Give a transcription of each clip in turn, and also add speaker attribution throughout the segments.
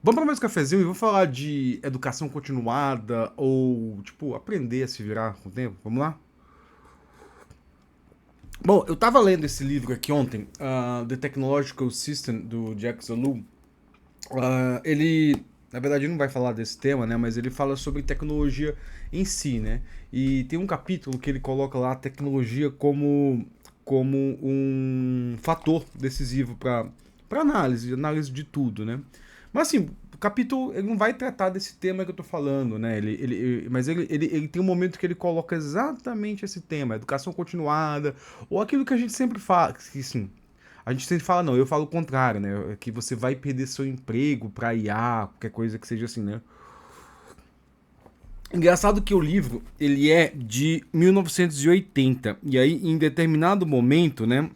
Speaker 1: Vamos para mais um cafezinho e vou falar de educação continuada ou, tipo, aprender a se virar com o tempo. Vamos lá? Bom, eu tava lendo esse livro aqui ontem, The Technological System, do Jack Zaloom. Ele, na verdade, não vai falar desse tema, né? Mas ele fala sobre tecnologia em si, né? E tem um capítulo que ele coloca lá a tecnologia como um fator decisivo para análise de tudo, né? Mas assim, o capítulo ele não vai tratar desse tema que eu tô falando, né? Mas ele tem um momento que ele coloca exatamente esse tema, educação continuada, ou aquilo que a gente sempre fala, que assim, a gente sempre fala, não, eu falo o contrário, né? Que você vai perder seu emprego pra IA, qualquer coisa que seja assim, né? Engraçado que o livro, ele é de 1980, e aí em determinado momento, né,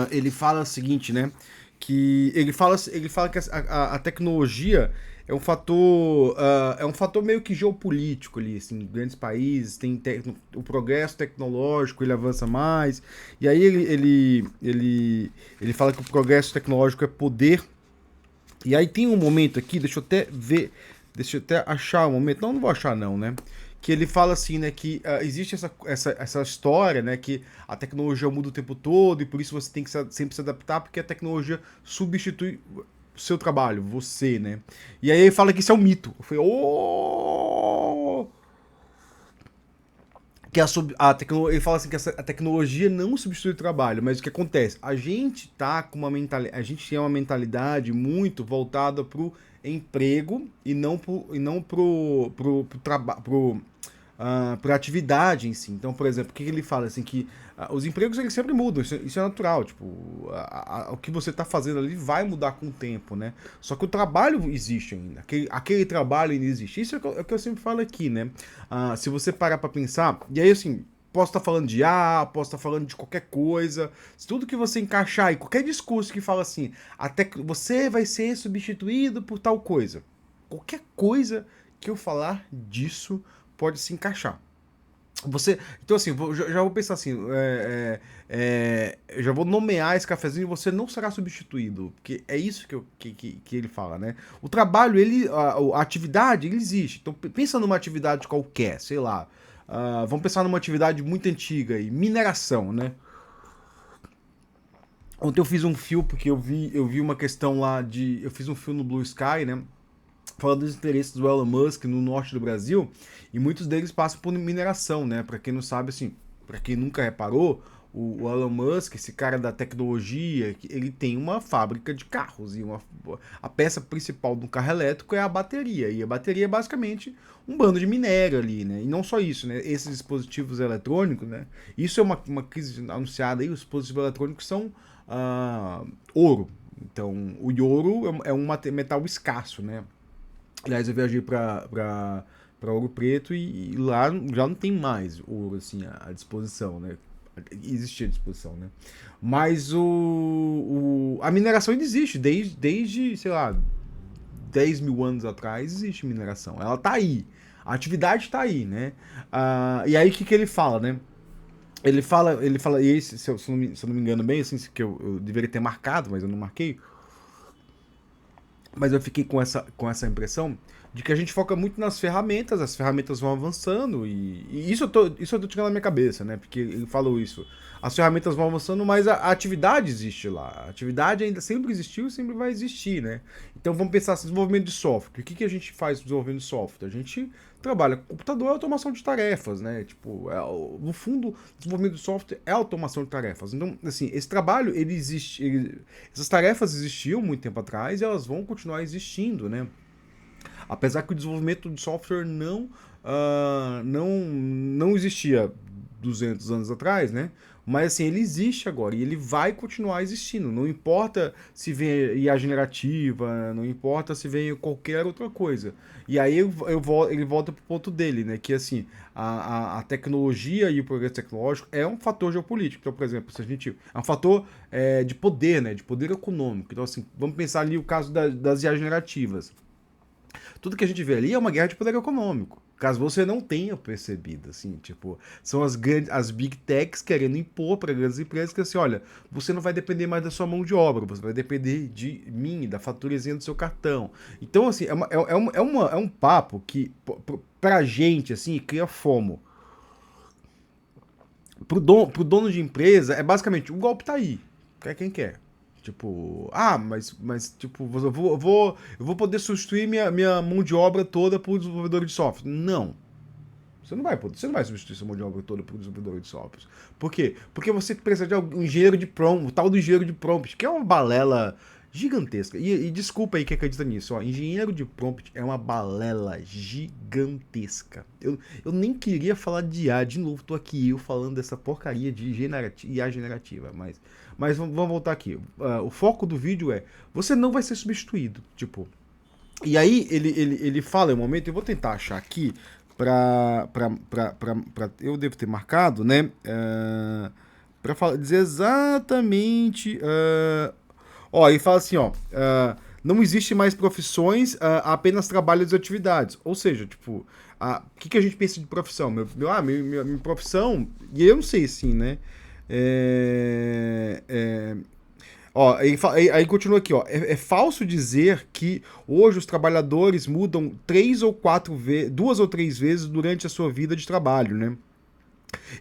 Speaker 1: ele fala o seguinte, né, que ele fala que a tecnologia é um fator meio que geopolítico ali, assim, grandes países, o progresso tecnológico, ele avança mais, e aí ele fala que o progresso tecnológico é poder, e aí tem um momento aqui, deixa eu até achar um momento, não vou achar não, né? Que ele fala assim, né, que existe essa história, né, que a tecnologia muda o tempo todo e por isso você tem que sempre se adaptar, porque a tecnologia substitui o seu trabalho, você, né? E aí ele fala que isso é um mito. Eu falei, oh! Que ele fala assim que a tecnologia não substitui o trabalho, mas o que acontece? A gente tem uma mentalidade muito voltada pro emprego e não pra atividade em si. Então, por exemplo, o que ele fala assim que os empregos eles sempre mudam, isso é natural, tipo, o que você está fazendo ali vai mudar com o tempo, né? Só que o trabalho existe ainda, aquele trabalho ainda existe. Isso é o que eu sempre falo aqui, né? Se você parar para pensar, e aí assim, posso estar falando de posso estar falando de qualquer coisa, tudo que você encaixar aí, qualquer discurso que fala assim, até você vai ser substituído por tal coisa. Qualquer coisa que eu falar disso pode se encaixar. Então assim, já vou pensar assim, eu já vou nomear esse cafezinho e você não será substituído, porque é isso que ele fala, né? O trabalho, a atividade, ele existe. Então pensa numa atividade qualquer, sei lá. Vamos pensar numa atividade muito antiga aí, mineração, né? Ontem eu fiz um fio porque eu vi uma questão lá eu fiz um fio no Blue Sky, né? Falando dos interesses do Elon Musk no norte do Brasil, e muitos deles passam por mineração, né? Para quem não sabe, assim, para quem nunca reparou, o Elon Musk, esse cara da tecnologia, ele tem uma fábrica de carros e a peça principal do carro elétrico é a bateria, e a bateria é basicamente um bando de minério ali, né? E não só isso, né? Esses dispositivos eletrônicos, né? Isso é uma crise anunciada aí, os dispositivos eletrônicos são ouro. Então, o ouro é um metal escasso, né? Aliás, eu viajei pra Ouro Preto e lá já não tem mais ouro assim à disposição, né? Existia à disposição, né? Mas a mineração ainda existe, desde, sei lá, 10 mil anos atrás existe mineração. Ela tá aí. A atividade tá aí, né? E aí o que ele fala, né? Ele fala, e esse, se eu não me engano bem, assim, que eu deveria ter marcado, mas eu não marquei, mas eu fiquei com essa impressão de que a gente foca muito nas ferramentas, as ferramentas vão avançando, e isso eu tô tirando na minha cabeça, né? Porque ele falou isso. As ferramentas vão avançando, mas a atividade existe lá. A atividade ainda sempre existiu e sempre vai existir, né? Então vamos pensar assim, desenvolvimento de software. O que a gente faz desenvolvendo software? A gente trabalha com computador, é automação de tarefas, né? Tipo, no fundo, desenvolvimento de software é automação de tarefas. Então, assim, esse trabalho, ele existe. Essas tarefas existiam muito tempo atrás e elas vão continuar existindo, né? Apesar que o desenvolvimento de software não existia 200 anos atrás, né? Mas assim, ele existe agora e ele vai continuar existindo. Não importa se vem IA generativa, não importa se vem qualquer outra coisa. E aí ele volta pro ponto dele, né? Que assim, a tecnologia e o progresso tecnológico é um fator geopolítico. Então, por exemplo, se a gente. É um fator de poder, né? De poder econômico. Então, assim, vamos pensar ali o caso das IA generativas. Tudo que a gente vê ali é uma guerra de poder econômico. Caso você não tenha percebido, assim, tipo, são as big techs querendo impor para grandes empresas que assim, olha, você não vai depender mais da sua mão de obra, você vai depender de mim, da faturazinha do seu cartão. Então, assim, é um papo que, pra gente, assim, cria fomo. Pro dono de empresa, é basicamente, o golpe tá aí, quer quem quer. Tipo, mas tipo, eu vou poder substituir minha mão de obra toda por desenvolvedor de software. Não. Você não vai substituir sua mão de obra toda por desenvolvedor de software. Por quê? Porque você precisa de um engenheiro de prompt, o tal do engenheiro de prompt, que é uma balela gigantesca. E desculpa aí que acredita nisso, ó. Engenheiro de prompt é uma balela gigantesca. Eu nem queria falar de IA, de novo, tô aqui eu falando dessa porcaria de IA generativa, mas vamos voltar aqui. O foco do vídeo é, você não vai ser substituído, tipo, e aí ele fala em um momento, eu vou tentar achar aqui eu devo ter marcado, né? Para dizer exatamente. Ó, ele fala assim, ó. Não existe mais profissões, apenas trabalhos e atividades. Ou seja, tipo, o que a gente pensa de profissão? Minha profissão, e eu não sei assim, né? É, é, Ó, aí continua aqui, ó. É falso dizer que hoje os trabalhadores mudam 3 ou 4 vezes, 2 ou 3 vezes durante a sua vida de trabalho, né?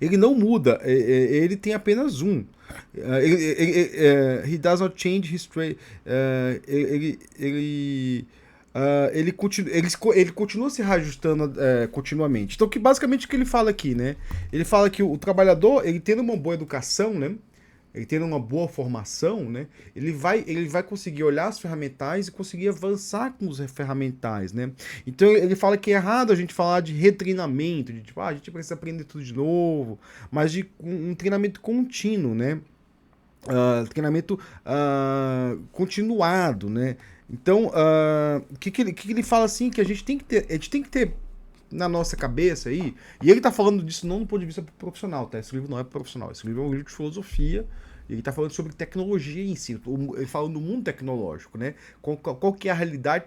Speaker 1: Ele não muda, ele tem apenas um. He does not change his trade. Ele continua se reajustando continuamente. Então, basicamente o que ele fala aqui, né? Ele fala que o trabalhador, ele tendo uma boa educação, né? Ele tendo uma boa formação, né? Ele vai conseguir olhar as ferramentais e conseguir avançar com os ferramentais, né? Então ele fala que é errado a gente falar de retreinamento, de tipo, a gente precisa aprender tudo de novo, mas de um treinamento contínuo, né? Treinamento continuado, né? Então, que ele fala assim que a gente tem que ter na nossa cabeça aí, e ele tá falando disso não do ponto de vista profissional, tá? Esse livro não é profissional, esse livro é um livro de filosofia, e ele tá falando sobre tecnologia em si, ele fala no mundo tecnológico, né? Qual que é a realidade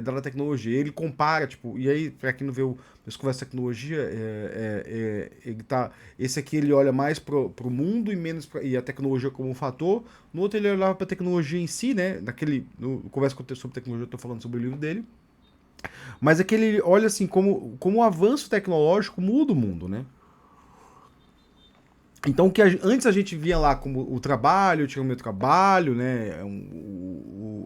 Speaker 1: da tecnologia? Ele compara, tipo, e aí, pra quem não vê as conversas de tecnologia, ele tá, esse aqui ele olha mais pro mundo e menos e a tecnologia como um fator, no outro ele olhava pra tecnologia em si, né? No conversa sobre tecnologia, eu tô falando sobre o livro dele, mas é que ele olha assim como o avanço tecnológico muda o mundo, né? Então, antes a gente via lá como o trabalho, eu tinha o meu trabalho, né?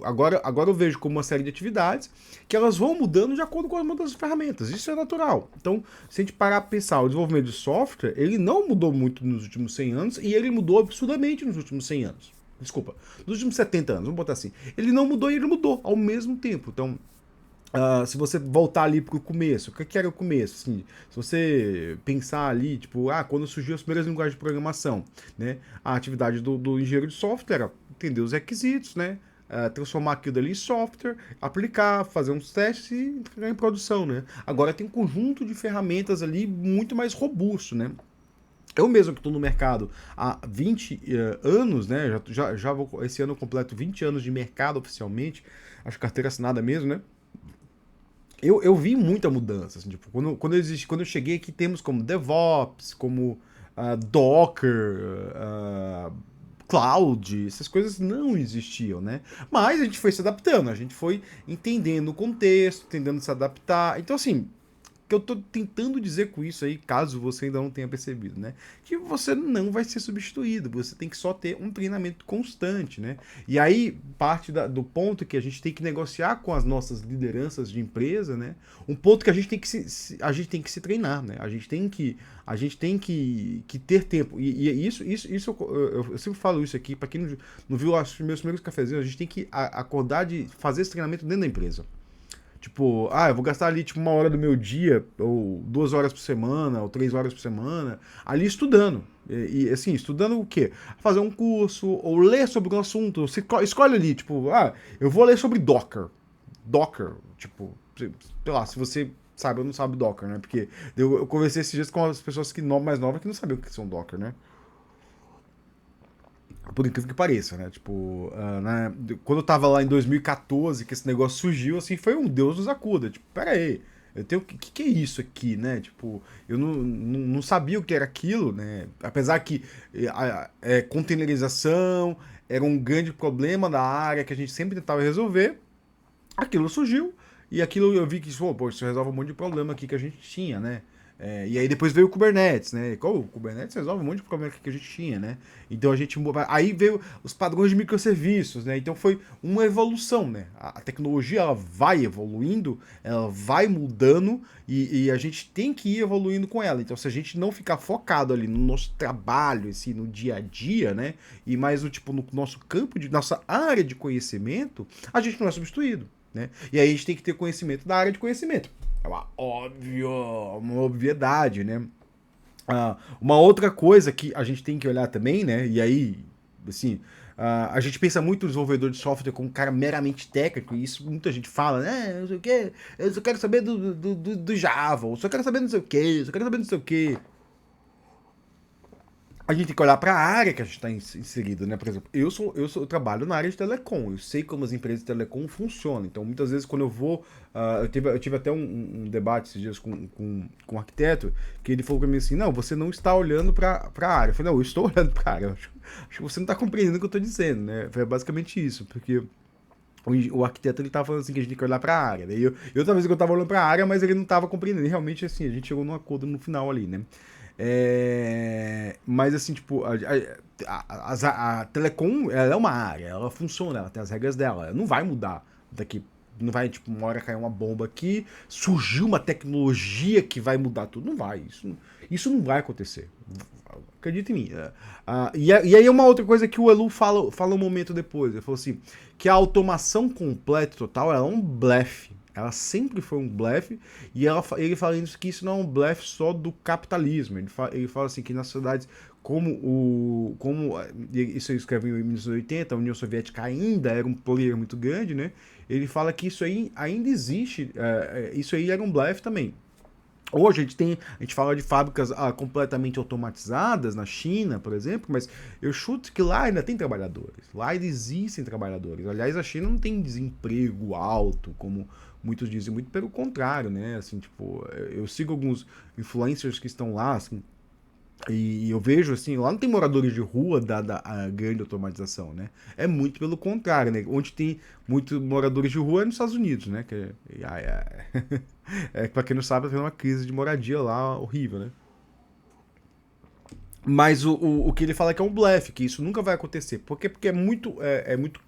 Speaker 1: Agora eu vejo como uma série de atividades que elas vão mudando de acordo com as mudanças das ferramentas. Isso é natural. Então, se a gente parar para pensar, o desenvolvimento de software, ele não mudou muito nos últimos 100 anos e ele mudou absurdamente nos últimos 100 anos. Desculpa, nos últimos 70 anos, vamos botar assim. Ele não mudou e ele mudou ao mesmo tempo. Então, se você voltar ali pro começo, o que era o começo? Assim, se você pensar ali, tipo, quando surgiu as primeiras linguagens de programação, né? A atividade do engenheiro de software era entender os requisitos, né? Transformar aquilo ali em software, aplicar, fazer uns testes e entregar em produção, né? Agora tem um conjunto de ferramentas ali muito mais robusto, né? Eu mesmo que estou no mercado há 20 anos, né? Esse ano eu completo 20 anos de mercado oficialmente, acho carteira assinada mesmo, né? Eu vi muita mudança. Assim, tipo, quando eu cheguei aqui, temos como DevOps, como Docker, Cloud, essas coisas não existiam, né? Mas a gente foi se adaptando, a gente foi entendendo o contexto, tentando se adaptar. Então, assim, que eu tô tentando dizer com isso aí, caso você ainda não tenha percebido, né? Que você não vai ser substituído, você tem que só ter um treinamento constante, né? E aí parte do ponto que a gente tem que negociar com as nossas lideranças de empresa, né? Um ponto que a gente tem que a gente tem que se treinar, né? A gente tem que ter tempo. E isso eu sempre falo isso aqui, para quem não viu os meus primeiros cafezinhos, a gente tem que acordar de fazer esse treinamento dentro da empresa. Tipo, eu vou gastar ali tipo 1 hora do meu dia, ou 2 horas por semana, ou 3 horas por semana, ali estudando. Assim, estudando o quê? Fazer um curso, ou ler sobre um assunto. Você escolhe ali, tipo, eu vou ler sobre Docker. Docker, tipo, sei lá, se você sabe ou não sabe Docker, né? Porque eu conversei esses dias com as pessoas mais novas que não sabiam o que são Docker, né? Por incrível que pareça, né? Tipo, quando eu tava lá em 2014, que esse negócio surgiu, assim, foi um Deus nos acuda. Tipo, pera aí. Eu tenho, que é isso aqui, né? Tipo, eu não sabia o que era aquilo, né? Apesar que containerização era um grande problema da área que a gente sempre tentava resolver, aquilo surgiu e aquilo eu vi que pô, isso resolve um monte de problema aqui que a gente tinha, né? E aí depois veio o Kubernetes, né? Qual o Kubernetes resolve um monte de problema que a gente tinha, né? Então a gente aí veio os padrões de microserviços, né? Então foi uma evolução, né? A tecnologia ela vai evoluindo, ela vai mudando e a gente tem que ir evoluindo com ela. Então se a gente não ficar focado ali no nosso trabalho, assim, no dia a dia, né? E mais no tipo no nosso campo de nossa área de conhecimento, a gente não é substituído. Né? E aí a gente tem que ter conhecimento da área de conhecimento. É uma obviedade, né? Uma outra coisa que a gente tem que olhar também, né? E aí, assim, a gente pensa muito no desenvolvedor de software como um cara meramente técnico, e isso muita gente fala, né? Não sei o quê, eu só quero saber do Java, eu só quero saber não sei o quê, eu só quero saber não sei o quê. A gente tem que olhar para a área que a gente está inserido, né? Por exemplo, eu trabalho na área de telecom, eu sei como as empresas de telecom funcionam. Então, muitas vezes, quando eu vou. Eu tive até um debate esses dias com um arquiteto, que ele falou para mim assim: não, você não está olhando para a área. Eu falei: não, eu estou olhando para a área. Acho que você não está compreendendo o que eu estou dizendo, né? Foi basicamente isso, porque. O arquiteto ele tava falando assim que a gente tem que olhar para a área. Daí eu outra vez que eu tava olhando para a área, mas ele não tava compreendendo. E realmente, assim, a gente chegou num acordo no final ali, né? Mas assim, tipo, a telecom ela é uma área, ela funciona, ela tem as regras dela, ela não vai mudar daqui. Não vai, tipo, uma hora cair uma bomba aqui, surgiu uma tecnologia que vai mudar tudo. Não vai, isso não vai acontecer. Acredita em mim. E aí uma outra coisa que o Elu fala um momento depois. Ele falou assim, que a automação completa total ela é um blefe. Ela sempre foi um blefe, e ele fala que isso não é um blefe só do capitalismo. Ele fala assim que nas sociedades isso ele escreveu em 1980, a União Soviética ainda era um player muito grande, né? Ele fala que isso aí ainda existe, isso aí era um blefe também. Hoje a gente fala de fábricas completamente automatizadas na China, por exemplo, mas eu chuto que lá ainda tem trabalhadores. Lá ainda existem trabalhadores. Aliás, a China não tem desemprego alto, como muitos dizem, muito pelo contrário, né? Assim, tipo, eu sigo alguns influencers que estão lá, assim, e eu vejo assim, lá não tem moradores de rua da a grande automatização, né? É muito pelo contrário, né? Onde tem muitos moradores de rua é nos Estados Unidos, né? Pra quem não sabe, tem uma crise de moradia lá horrível, né? Mas o que ele fala é que é um blefe, que isso nunca vai acontecer. Por quê? Porque é muito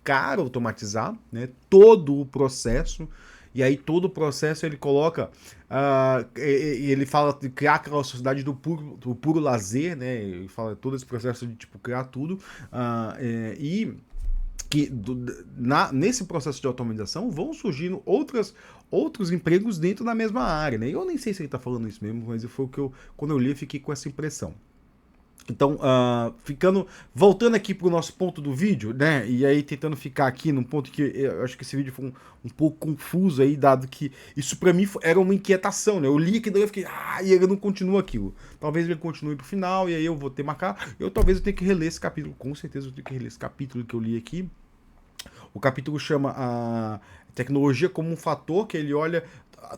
Speaker 1: caro automatizar, né? Todo o processo. E aí todo o processo ele coloca. Ele fala de criar aquela sociedade do puro lazer, né? Ele fala todo esse processo de tipo criar tudo. E que nesse processo de automatização vão surgindo outros empregos dentro da mesma área, né? Eu nem sei se ele está falando isso mesmo, mas foi o que quando eu li, eu fiquei com essa impressão. Então, voltando aqui pro nosso ponto do vídeo, né? E aí tentando ficar aqui num ponto que eu acho que esse vídeo foi um pouco confuso aí, dado que isso pra mim era uma inquietação, né? Eu li aquilo e eu fiquei, e ele não continua aquilo. Talvez ele continue pro final e aí eu vou ter marcar. Talvez eu tenha que reler esse capítulo, com certeza eu tenho que reler esse capítulo que eu li aqui. O capítulo chama a tecnologia como um fator que ele olha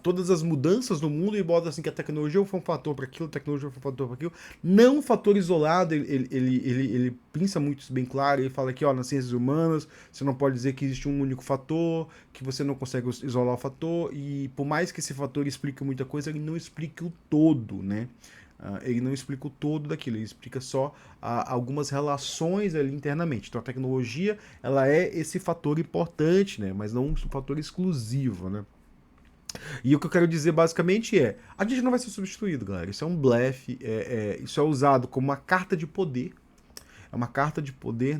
Speaker 1: todas as mudanças no mundo e bota assim que a tecnologia foi um fator para aquilo, a tecnologia foi um fator para aquilo. Não um fator isolado, ele pensa muito bem claro, ele fala que ó, nas ciências humanas você não pode dizer que existe um único fator, que você não consegue isolar o fator, e por mais que esse fator explique muita coisa, ele não explica o todo, né? Ele não explica o todo daquilo, ele explica só algumas relações ali internamente. Então a tecnologia ela é esse fator importante, né? Mas não um fator exclusivo, né? E o que eu quero dizer basicamente a gente não vai ser substituído, galera. Isso é um blefe, isso é usado como uma carta de poder. É uma carta de poder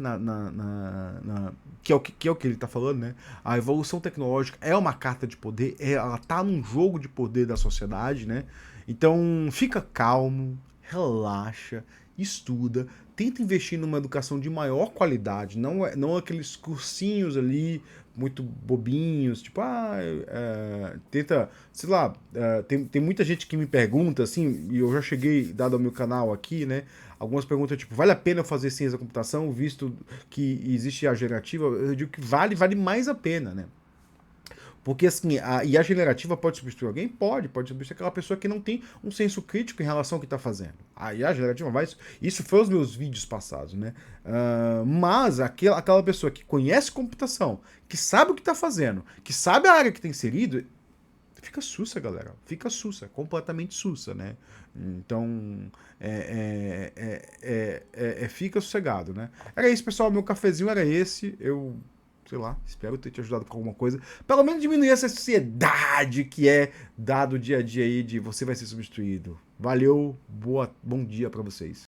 Speaker 1: que é o que ele está falando, né? A evolução tecnológica é uma carta de poder, ela tá num jogo de poder da sociedade, né? Então fica calmo, relaxa, estuda, tenta investir numa educação de maior qualidade, não aqueles cursinhos ali muito bobinhos, tipo, tenta, sei lá, tem muita gente que me pergunta, assim, e eu já cheguei, dado ao meu canal aqui, né, algumas perguntas, tipo, vale a pena fazer ciência da computação, visto que existe a gerativa? Eu digo que vale mais a pena, né, Porque assim, a IA generativa pode substituir alguém? Pode substituir aquela pessoa que não tem um senso crítico em relação ao que está fazendo. A IA generativa vai. Isso foi os meus vídeos passados, né? Mas aquela pessoa que conhece computação, que sabe o que está fazendo, que sabe a área que está inserido, fica sussa, galera. Fica sussa, completamente sussa, né? Então, fica sossegado, né? Era isso, pessoal. Meu cafezinho era esse. Eu, sei lá, espero ter te ajudado com alguma coisa. Pelo menos diminuir essa ansiedade que é dado dia a dia aí de você vai ser substituído. Valeu, bom dia pra vocês.